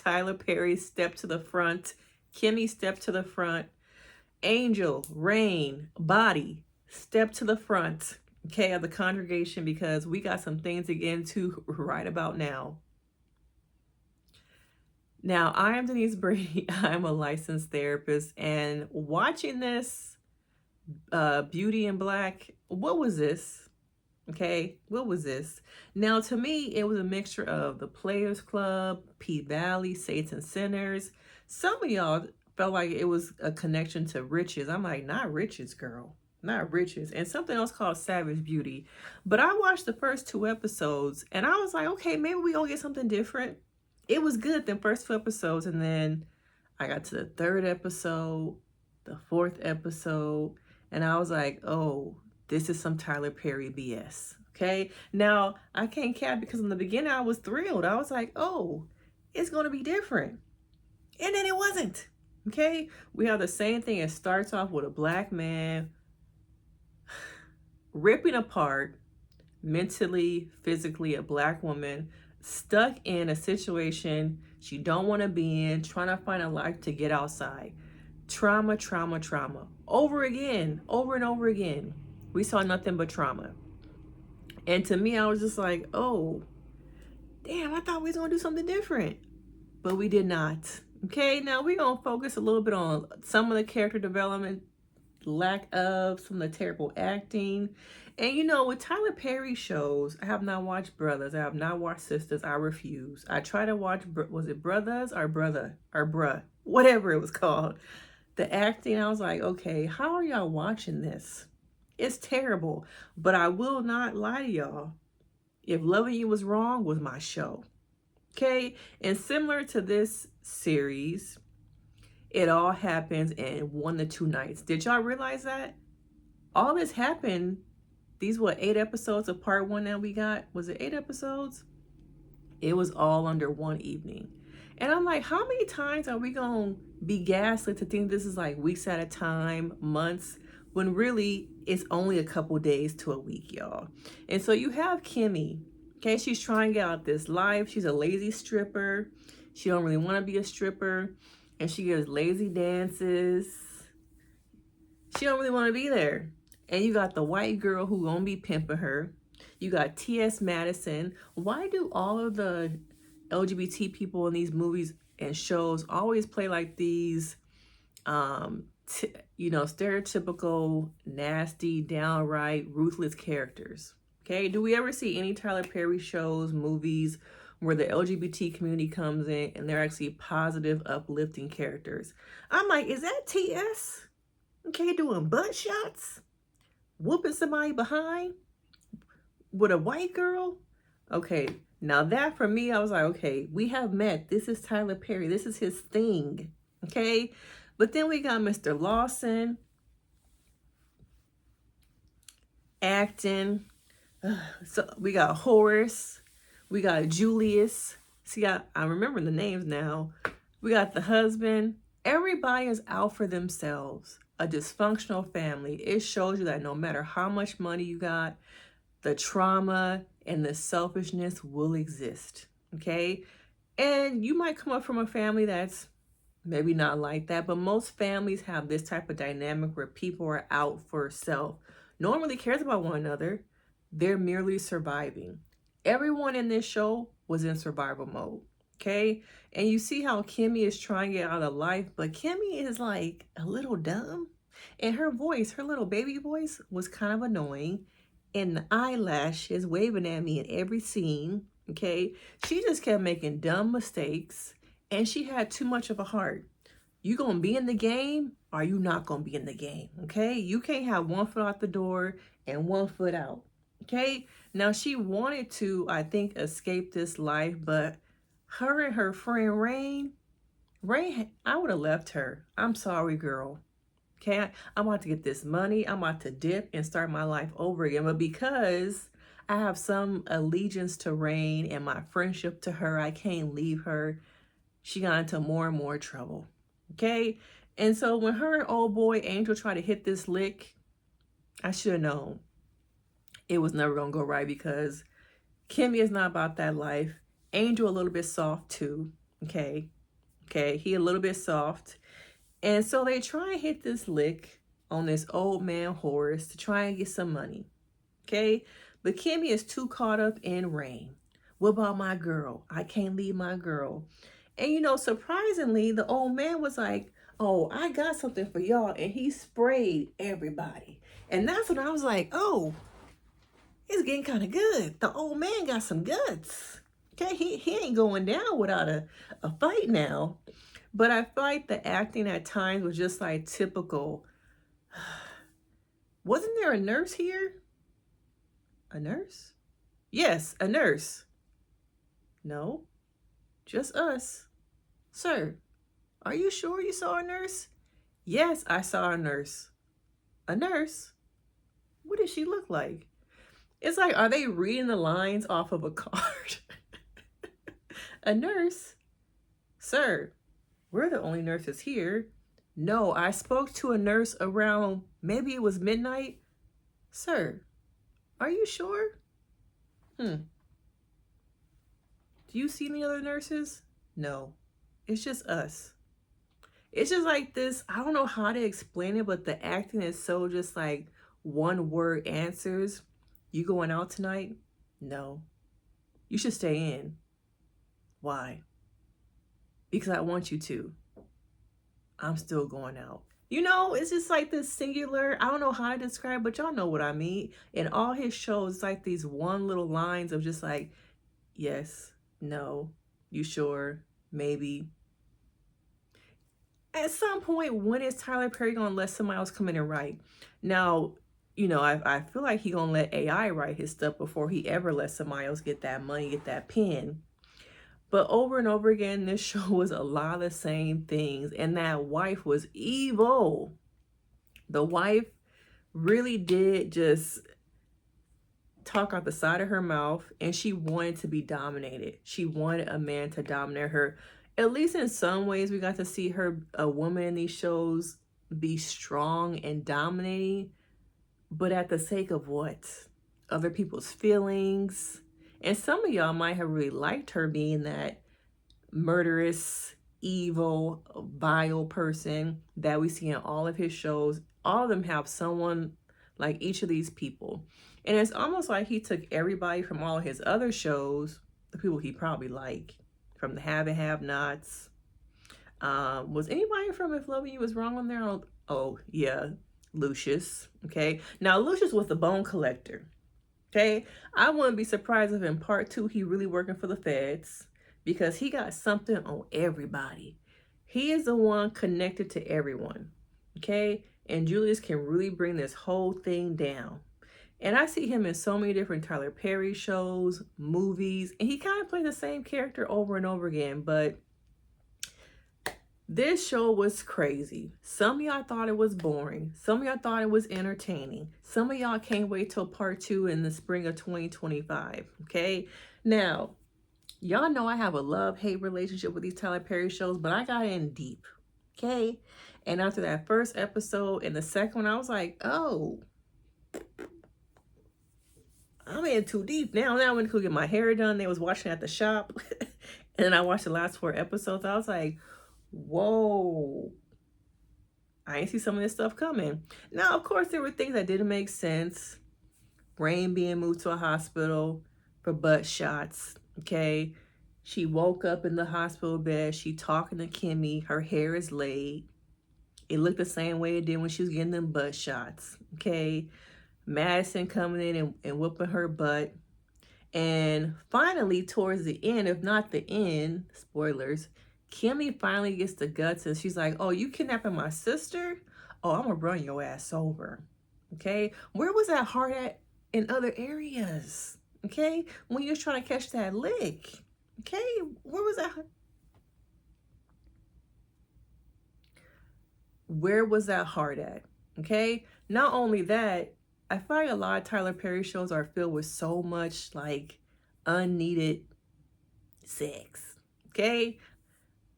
Tyler Perry stepped to the front. Kimmy stepped to the front. Angel, Rain, Body stepped to the front, okay, of the congregation, because we got some things to get into right about now. Now, I am Denise Brady. I'm a licensed therapist, and watching this Beauty in Black, what was this? Okay, what was this? Now, to me, it was a mixture of The Players Club, P-Valley, Saints and Sinners. Some of y'all felt like it was a connection to Riches. I'm like, not Riches, girl. Not Riches. And something else called Savage Beauty. But I watched the first 2 episodes, and I was like, okay, maybe we gonna get something different. It was good, the first 2 episodes, and then I got to the 3rd episode, the 4th episode, and I was like, oh, this is some Tyler Perry BS. Okay. Now, I can't cap, because in the beginning I was thrilled. I was like, oh, it's going to be different. And then it wasn't. Okay. We have the same thing. It starts off with a black man ripping apart mentally, physically, a black woman stuck in a situation she don't want to be in, trying to find a life to get outside. Trauma, trauma, trauma. Over again, over and over again. We saw nothing but trauma. And to me, I was just like, oh, damn, I thought we was going to do something different. But we did not. Okay, now we're going to focus a little bit on some of the character development, lack of, some of the terrible acting. And you know, with Tyler Perry shows, I have not watched Brothers. I have not watched Sisters. I refuse. I tried to watch, was it Brothers or Brother or Bruh? Whatever it was called. The acting, I was like, okay, how are y'all watching this? It's terrible. But I will not lie to y'all. If Loving You Was Wrong was my show. Okay? And similar to this series, it all happens in 1 to 2 nights. Did y'all realize that? All this happened, these 8 episodes of part 1 that we got? Was it 8 episodes? It was all under 1 evening. And I'm like, how many times are we going to be gaslit to think this is like weeks at a time, months, when really it's only a couple days to a week, y'all? And so you have Kimmy, okay? She's trying to get out this life. She's a lazy stripper. She don't really want to be a stripper. And she gives lazy dances. She don't really want to be there. And you got the white girl who gonna be pimping her. You got T.S. Madison. Why do all of the LGBT people in these movies and shows always play like these, stereotypical, nasty, downright, ruthless characters? Okay, do we ever see any Tyler Perry shows, movies, where the LGBT community comes in and they're actually positive, uplifting characters? I'm like, is that T.S.? Okay, doing butt shots? Whooping somebody behind? With a white girl? Okay, now that for me, I was like, okay, we have met. This is Tyler Perry. This is his thing. Okay? But then we got Mr. Lawson acting. So we got Horace. We got Julius. See, I'm remembering the names now. We got the husband. Everybody is out for themselves. A dysfunctional family. It shows you that no matter how much money you got, the trauma and the selfishness will exist. Okay? And you might come up from a family that's maybe not like that, but most families have this type of dynamic where people are out for self. No one really cares about one another. They're merely surviving. Everyone in this show was in survival mode. Okay? And you see how Kimmy is trying to get out of life, but Kimmy is like a little dumb. And her voice, her little baby voice, was kind of annoying. And the eyelashes waving at me in every scene. Okay? She just kept making dumb mistakes. And she had too much of a heart. You gonna be in the game, or you not gonna be in the game? Okay? You can't have 1 foot out the door and 1 foot out. Okay? Now, she wanted to, I think, escape this life, but her and her friend Rain, I would have left her. I'm sorry, girl. Okay? I'm about to get this money. I'm about to dip and start my life over again. But because I have some allegiance to Rain and my friendship to her, I can't leave her. She got into more and more trouble. Okay? And so when her and old boy Angel tried to hit this lick, I should have known it was never going to go right, because Kimmy is not about that life. Angel a little bit soft too. Okay. Okay. He a little bit soft. And so they try and hit this lick on this old man Horace to try and get some money. Okay. But Kimmy is too caught up in Rain. What about my girl? I can't leave my girl. And surprisingly, the old man was like, oh, I got something for y'all. And he sprayed everybody. And that's when I was like, oh, it's getting kind of good. The old man got some guts. Okay, he ain't going down without a fight now. But I feel like the acting at times was just like typical. Wasn't there a nurse here? A nurse? Yes, a nurse. No, just us. Sir, are you sure you saw a nurse? Yes, I saw a nurse. A nurse? What did she look like? It's like, are they reading the lines off of a card? A nurse? Sir, we're the only nurses here. No, I spoke to a nurse around, maybe it was midnight. Sir, are you sure? Do you see any other nurses? No, it's just us. It's just like this, I don't know how to explain it, but the acting is so just like one word answers. You going out tonight? No. You should stay in. Why? Because I want you to. I'm still going out. It's just like this singular, I don't know how to describe, but y'all know what I mean. In all his shows, it's like these one little lines of just like, yes, no, you sure, maybe. At some point, when is Tyler Perry gonna let somebody else come in and write? Now, I feel like he gonna let AI write his stuff before he ever lets somebody else get that money, get that pen. But over and over again, this show was a lot of the same things. And that wife was evil. The wife really did just talk out the side of her mouth. And she wanted to be dominated. She wanted a man to dominate her. At least in some ways, we got to see her, a woman in these shows, be strong and dominating. But at the sake of what? Other people's feelings. And some of y'all might have really liked her being that murderous, evil, vile person that we see in all of his shows. All of them have someone like each of these people. And it's almost like he took everybody from all of his other shows, the people he probably liked, from the Have and Have Nots. Was anybody from If Loving You Was Wrong on there? Oh, yeah, Lucius. Okay. Now, Lucius was the bone collector. Okay, I wouldn't be surprised if in part 2 he really working for the feds because he got something on everybody. He is the one connected to everyone. Okay, and Julius can really bring this whole thing down. And I see him in so many different Tyler Perry shows, movies, and he kind of plays the same character over and over again. But this show was crazy. Some of y'all thought it was boring. Some of y'all thought it was entertaining. Some of y'all can't wait till part 2 in the spring of 2025. Okay. Now, y'all know I have a love-hate relationship with these Tyler Perry shows, but I got in deep. Okay. And after that first episode and the second one, I was like, oh, I'm in too deep now. Now I went to go get my hair done. They was watching at the shop. And then I watched the last 4 episodes. I was like, whoa, I ain't see some of this stuff coming. Now, of course, there were things that didn't make sense. Rain being moved to a hospital for butt shots, okay? She woke up in the hospital bed. She talking to Kimmy. Her hair is laid. It looked the same way it did when she was getting them butt shots, okay? Madison coming in and whooping her butt. And finally, towards the end, if not the end, spoilers, Kimmy finally gets the guts and she's like, oh, you kidnapping my sister? Oh, I'm gonna run your ass over. Okay? Where was that heart at in other areas? Okay? When you was trying to catch that lick. Okay? Where was that? Where was that heart at? Okay? Not only that, I feel like a lot of Tyler Perry shows are filled with so much like unneeded sex. Okay?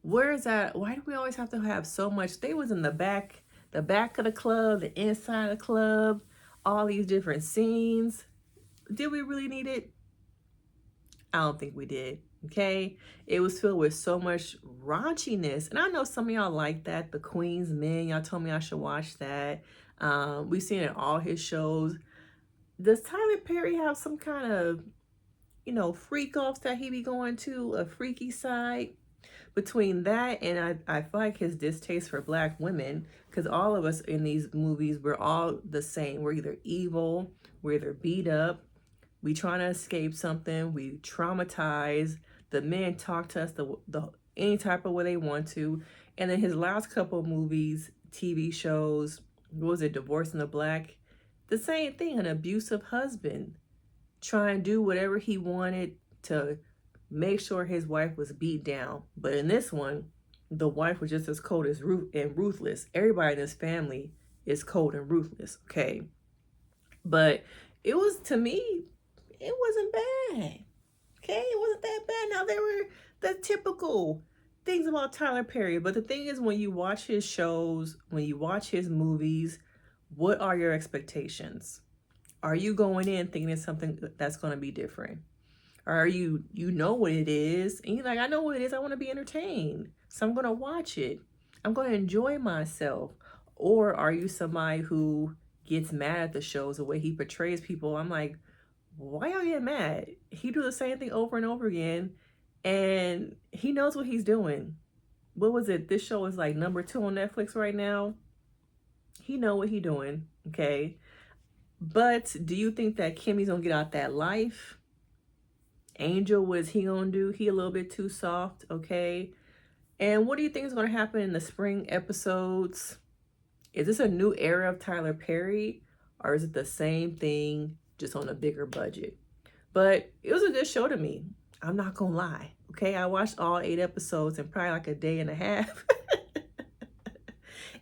Where is that? Why do we always have to have so much? They was in the back of the club, the inside of the club, all these different scenes. Did we really need it? I don't think we did. Okay, it was filled with so much raunchiness, and I know some of y'all like that. The Queen's Men, y'all told me I should watch that. We've seen it in all his shows. Does Tyler Perry have some kind of, freak offs that he be going to, a freaky side? Between that and I feel like his distaste for black women, because all of us in these movies, we're all the same. We're either evil, we're either beat up, we trying to escape something, we traumatize. The men talk to us the any type of way they want to. And then his last couple of movies, TV shows, what was it, Divorce in the Black? The same thing, an abusive husband trying to do whatever he wanted to make sure his wife was beat down. But in this one, the wife was just as cold as ruthless. Everybody in this family is cold and ruthless, okay? But it was, to me, it wasn't bad, okay? It wasn't that bad. Now, there were the typical things about Tyler Perry, but the thing is, when you watch his shows, when you watch his movies, what are your expectations? Are you going in thinking it's something that's going to be different? Or are you know what it is, and you're like, I know what it is, I want to be entertained, so I'm going to watch it. I'm going to enjoy myself. Or are you somebody who gets mad at the shows, the way he portrays people? I'm like, why y'all get mad? He do the same thing over and over again, and he knows what he's doing. What was it? This show is like #2 on Netflix right now. He know what he doing, okay? But do you think that Kimmy's gonna get out that life? Angel, what is he gonna do? He a little bit too soft, okay? And what do you think is gonna happen in the spring episodes? Is this a new era of Tyler Perry, or is it the same thing, just on a bigger budget? But it was a good show to me. I'm not gonna lie, okay? I watched all 8 episodes in probably like a day and a half.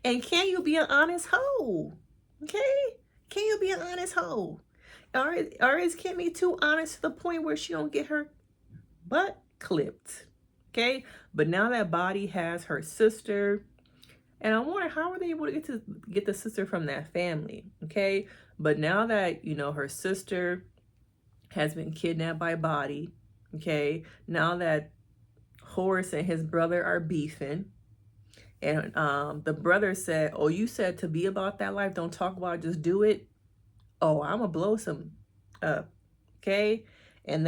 And can you be an honest hoe? Okay? Can you be an honest hoe? Or is Kimmy too honest to the point where she don't get her butt clipped? Okay? But now that Body has her sister, and I wonder, how are they able to get the sister from that family? Okay? But now that, her sister has been kidnapped by Body, okay? Now that Horace and his brother are beefing, and the brother said, oh, you said to be about that life, don't talk about it, just do it. Oh, I'm gonna blow some up, okay? And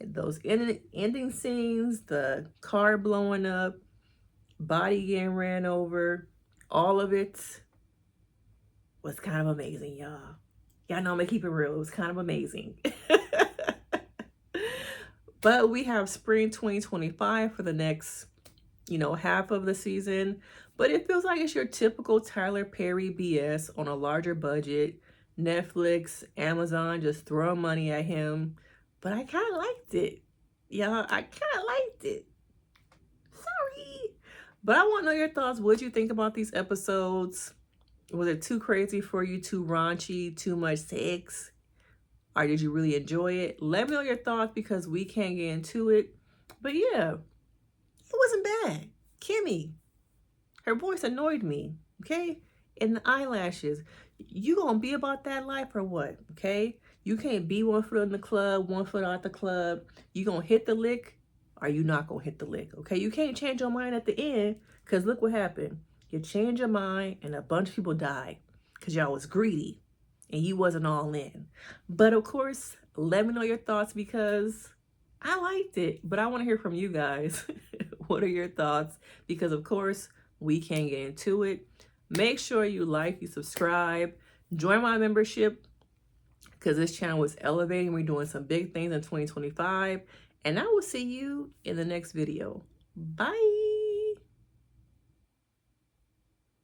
those ending scenes, the car blowing up, Body getting ran over, all of it was kind of amazing, y'all. Y'all know I'm gonna keep it real. It was kind of amazing. But we have spring 2025 for the next, half of the season. But it feels like it's your typical Tyler Perry BS on a larger budget. Netflix, Amazon just throwing money at him. But I kind of liked it. Y'all, I kind of liked it. Sorry. But I want to know your thoughts. What did you think about these episodes? Was it too crazy for you? Too raunchy? Too much sex? Or did you really enjoy it? Let me know your thoughts, because we can't get into it. But yeah, it wasn't bad. Kimmy, her voice annoyed me, okay? And the eyelashes. You gonna be about that life or what, okay? You can't be 1 foot in the club, 1 foot out the club. You gonna hit the lick, or you not gonna hit the lick, okay? You can't change your mind at the end, because look what happened. You change your mind, and a bunch of people died, because y'all was greedy, and you wasn't all in. But of course, let me know your thoughts, because I liked it. But I want to hear from you guys. What are your thoughts? Because of course, we can't get into it. Make sure you like, you subscribe, join my membership, because this channel is elevating. We're doing some big things in 2025. And I will see you in the next video. Bye.